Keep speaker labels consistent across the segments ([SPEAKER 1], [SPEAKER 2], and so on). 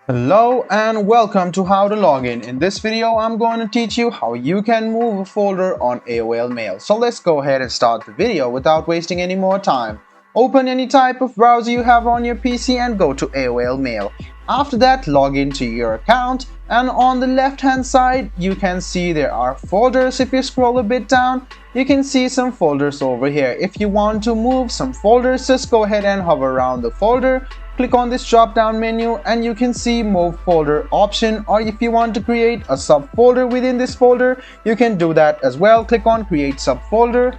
[SPEAKER 1] Hello and welcome to How to Login. In this video, I'm going to teach you how you can move a folder on AOL Mail. So let's go ahead and start the video without wasting any more time. Open any type of browser you have on your PC and go to AOL Mail. After that, log into your account, and on the left hand side, you can see there are folders. If you scroll a bit down, you can see some folders over here. If you want to move some folders, just go ahead and hover around the folder. Click on this drop down menu and you can see move folder option, or if you want to create a subfolder within this folder, you can do that as well. Click on create subfolder,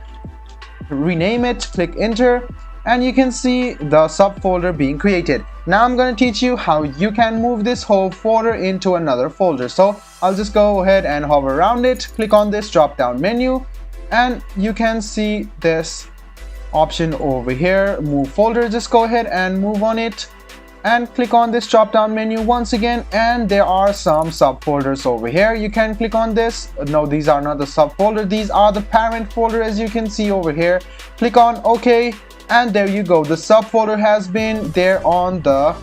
[SPEAKER 1] rename it, click enter, and you can see the subfolder being created. Now I'm going to teach you how you can move this whole folder into another folder. So I'll just go ahead and hover around it, click on this drop down menu, and you can see this option over here, move folder. Just go ahead and move on it and click on this drop down menu once again, and there are some subfolders over here. You can click on this. No, these are not the subfolder, these are the parent folder, as you can see over here. Click on OK, and there you go, the subfolder has been there on the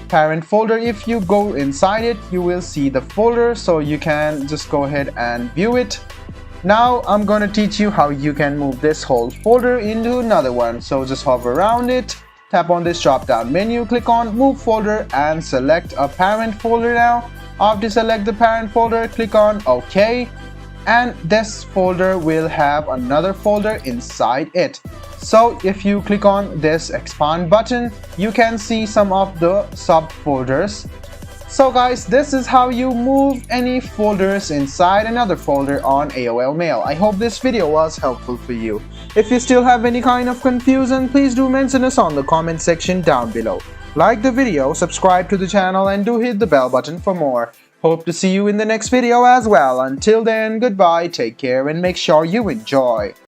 [SPEAKER 1] parent folder. If you go inside it, you will see the folder, so you can just go ahead and view it. Now I'm going to teach you how you can move this whole folder into another one. So just hover around it, tap on this drop down menu, click on move folder and select a parent folder. Now after select the parent folder, click on OK, and this folder will have another folder inside it. So if you click on this expand button, you can see some of the subfolders. So guys, this is how you move any folders inside another folder on AOL Mail. I hope this video was helpful for you. If you still have any kind of confusion, please do mention us on the comment section down below. Like the video, subscribe to the channel, and do hit the bell button for more. Hope to see you in the next video as well. Until then, goodbye, take care, and make sure you enjoy.